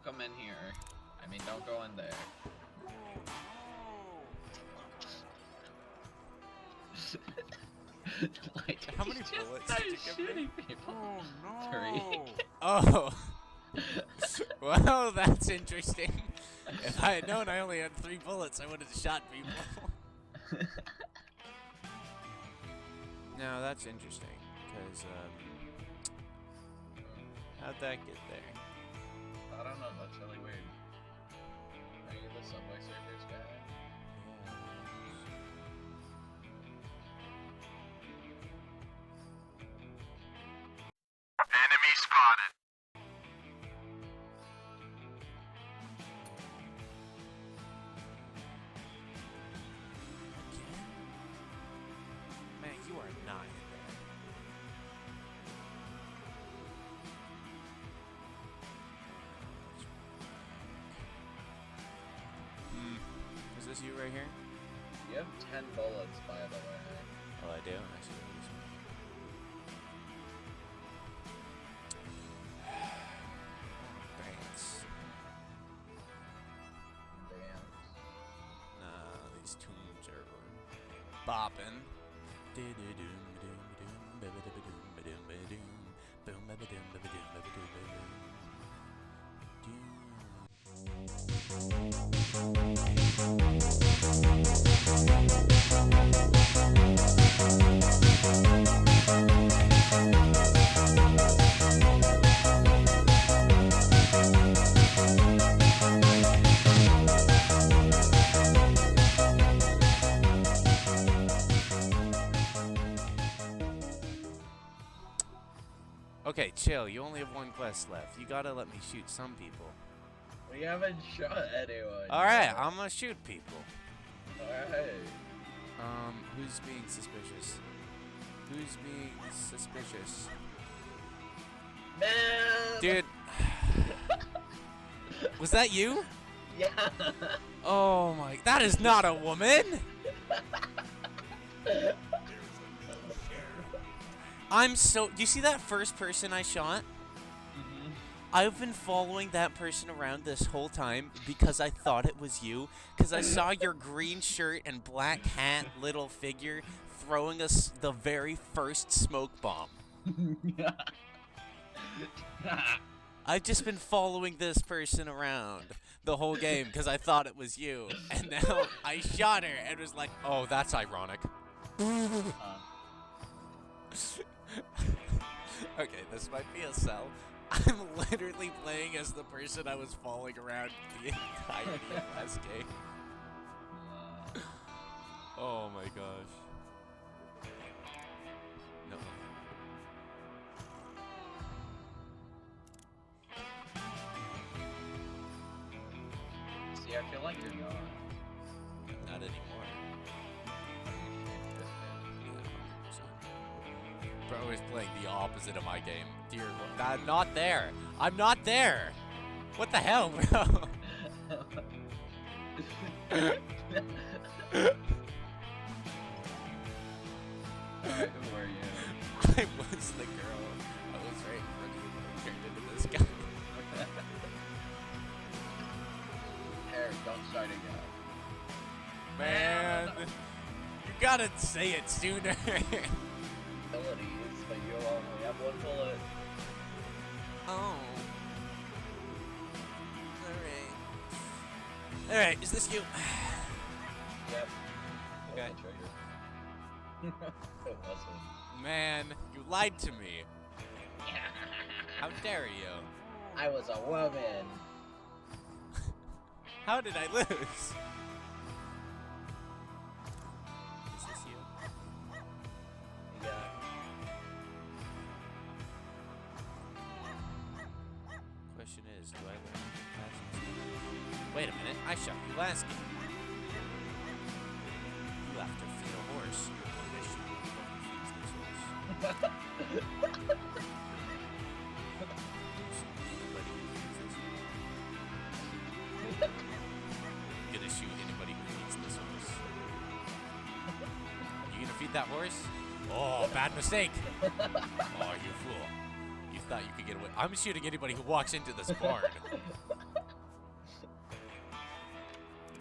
don't come in here. I mean, don't go in there. Like, how many bullets did you give me? People. Oh no! 3. Oh. Well, that's interesting. If I had known I only had 3 bullets, I would have shot people. No, that's interesting, because, how'd that get there? I don't know, that's really weird. Are you the Subway Surfers guy? Enemy spotted. Man, you are not in there. Is this you right here? You have 10 bullets, by the way. Oh, I do? I see what you Dance. Dance. Nah, these tunes are bopping. Okay, chill. You only have 1 quest left. You gotta let me shoot some people. We haven't shot anyone. Alright, I'm gonna shoot people. Alright. Who's being suspicious? Who's being suspicious? Man! Dude. Was that you? Yeah! Oh my, that is not a woman! I'm so, do you see that first person I shot? Mm-hmm. I've been following that person around this whole time because I thought it was you. Because I saw your green shirt and black hat little figure throwing us the very first smoke bomb. I've just been following this person around the whole game because I thought it was you. And now I shot her and was like, oh, that's ironic. Okay, this might be a sell. I'm literally playing as the person I was following around the entirety of last game. Oh my gosh. No. See, I feel like you're not. Not anymore. Bro is playing the opposite of my game. Dear Lord. I'm not there. I'm not there. What the hell, bro? Alright, who are you? I was the girl. I was right in front of you when I turned into this guy. Eric, don't start again. Man, you gotta say it sooner. Abilities, but you only have 1 bullet. Oh. Alright, is this you? Yep. Okay. Pull the trigger. It wasn't. Man, you lied to me. How dare you? I was a woman. How did I lose? Is this you? Yeah. Question is, do I learn passions? Wait a minute, I shot you last game. You have to feed a horse. I wish you would feed this horse. Anybody who feeds this horse. Gonna shoot anybody who feeds this horse. You gonna feed that horse? Oh, bad mistake. Oh, you fool. You thought you could get away. I'm shooting anybody who walks into this barn.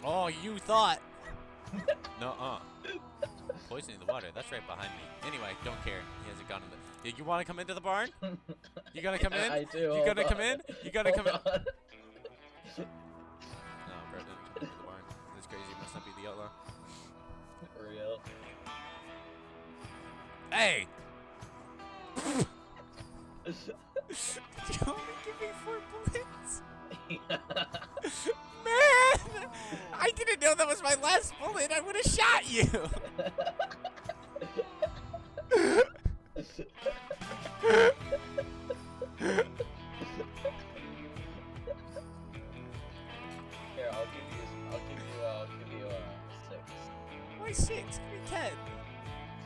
Oh, you thought. Nuh-uh. Poisoning the water. That's right behind me. Anyway, don't care. He hasn't gone in the... You want to come into the barn? You gonna come in? I do. You gonna come in? You gonna come in? On. No, bro didn't come into the barn. This crazy must not be the outlaw. Real. Hey! Did you only give me 4 bullets? Man! I didn't know that was my last bullet. I would have shot you. Here, I'll give you 6. Why 6? Give me 10.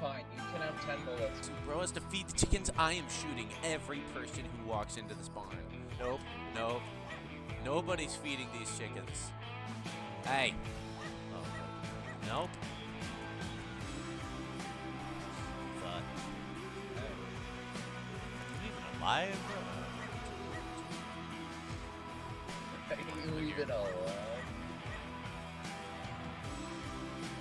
Fine, you can have 10 bullets. So bro has to feed the chickens. I am shooting every person who walks into this barn. Nope, nope. Nobody's feeding these chickens. Hey. Oh, nope. Thought. Are you even alive, bro? Are you even alive?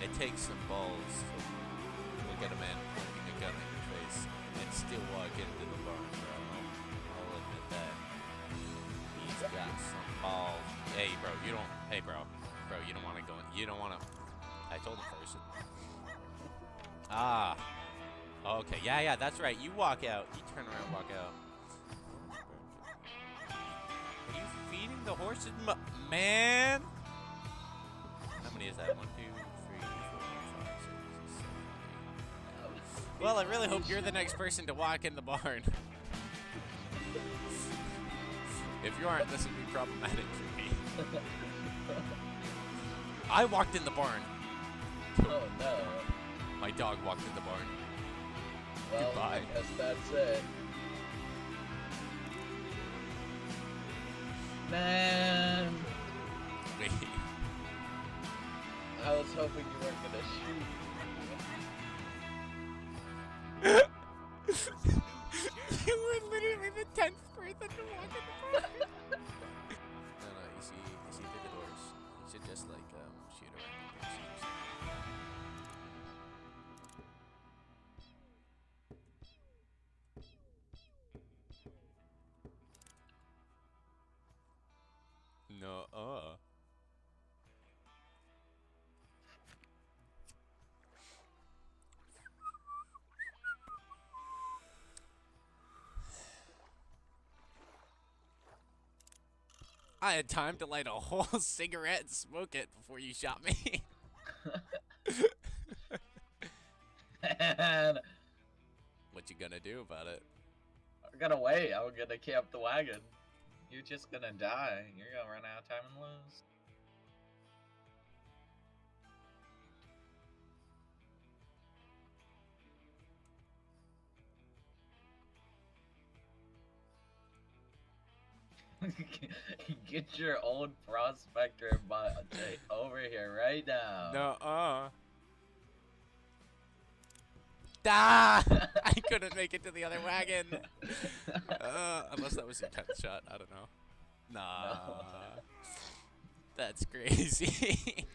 It takes some balls to look at a man pointing a gun at your face and still walk into the barn, bro. I'll admit that. He's got some balls. Hey, bro, you don't. Hey, bro, you don't want to go in. You don't want to. I told him first. Ah. Okay. Yeah. That's right. You walk out. You turn around, walk out. Are you feeding the horses, man? How many is that? 1, 2, 3, 4, 5, 6, 7, 8. Well, I really hope you're the next person to walk in the barn. If you aren't, this would be problematic for me. I walked in the barn. Oh no. My dog walked in the barn. Well, Goodbye. I guess that's it. Man. Wait. I was hoping you weren't gonna shoot me. You were literally the 10th person to walk in the barn. No, you see through the doors. You should just like shoot around. No, I had time to light a whole cigarette and smoke it before you shot me. Man. What you gonna do about it? I'm gonna wait. I'm gonna camp the wagon. You're just gonna die. You're gonna run out of time and lose. Get your old prospector butt over here right now. No, Ah! I couldn't make it to the other wagon. Unless that was your 10th shot. I don't know. Nah. No. That's crazy.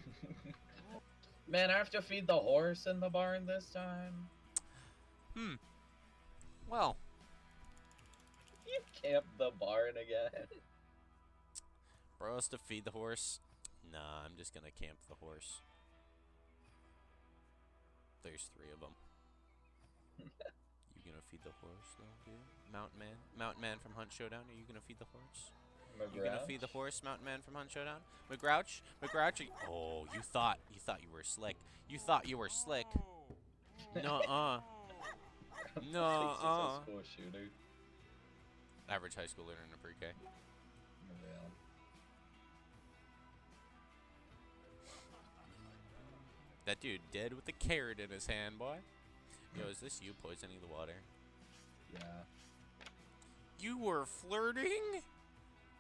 Man, I have to feed the horse in the barn this time. Well. You camped the barn again. Bro has to feed the horse. Nah, I'm just gonna camp the horse. There's 3 of them. You gonna feed the horse though, dude? Mountain Man from Hunt Showdown. Are you gonna feed the horse? You gonna feed the horse, Mountain Man from Hunt Showdown? McGrouch? Oh, you thought you were slick. You thought you were slick. Nuh-uh. Nuh-uh. School shooter. Average high schooler in a pre-K. Real. That dude dead with the carrot in his hand, boy. Yo, is this you poisoning the water? Yeah. You were flirting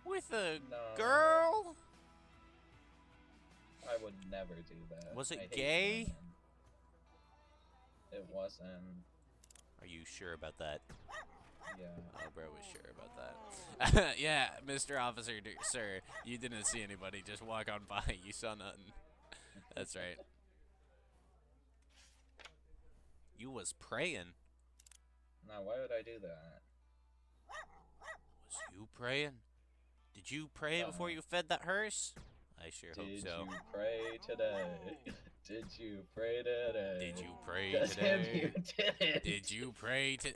with a No. girl? I would never do that. Was it I hate gay? women. It wasn't. Are you sure about that? Yeah. Oh, bro was sure about that. Yeah, Mr. Officer, sir, you didn't see anybody. Just walk on by. You saw nothing. That's right. You was praying. Now, why would I do that? Was you praying? Did you pray before you fed that hearse? I sure hope Did so. you pray today? Did you pray today? Did you pray 'Cause if today? you didn't. Did you pray to...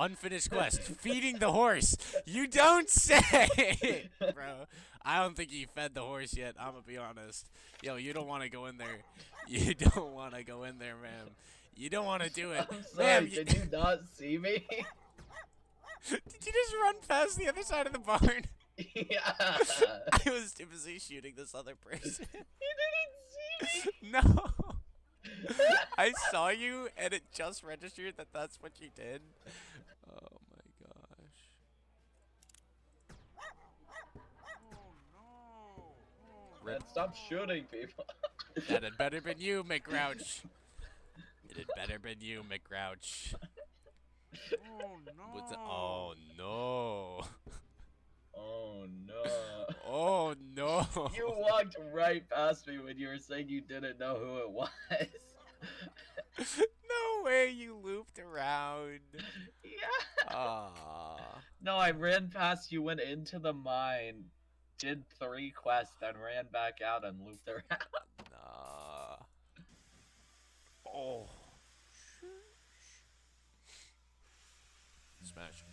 Unfinished quest. Feeding the horse. You don't say! Bro, I don't think he fed the horse yet. I'm gonna be honest. Yo, you don't want to go in there. You don't want to go in there, ma'am. You don't want to do it. I'm sorry, Ma'am, did you not see me? Did you just run past the other side of the barn? Yeah. I was too busy shooting this other person. You didn't see me? No. I saw you, and it just registered that that's what you did. Oh my gosh. Man, stop shooting people. That had better been you, McGrouch. It had better been you, McGrouch. Oh no. Oh no. Oh no. You walked right past me when you were saying you didn't know who it was. No way, you looped around. Yeah. Aww. No, I ran past you, went into the mine, did 3 quests, then ran back out and looped around. Nah. Oh. Smash.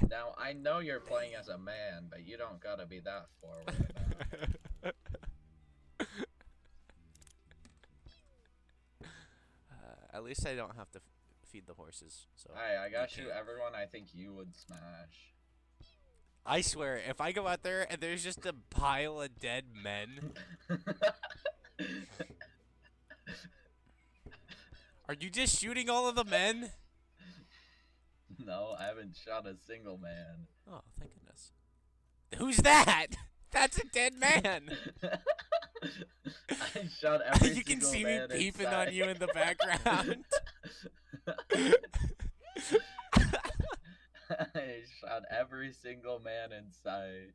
Now, I know you're playing as a man, but you don't gotta be that forward about it. At least I don't have to feed the horses. So. Alright, I gotta shoot everyone I think you would smash. I swear, if I go out there and there's just a pile of dead men. Are you just shooting all of the men? No, I haven't shot a single man. Oh, thank goodness. Who's that? That's a dead man. I shot every You can single see me man peeping inside. on you in the background. I shot every single man in sight.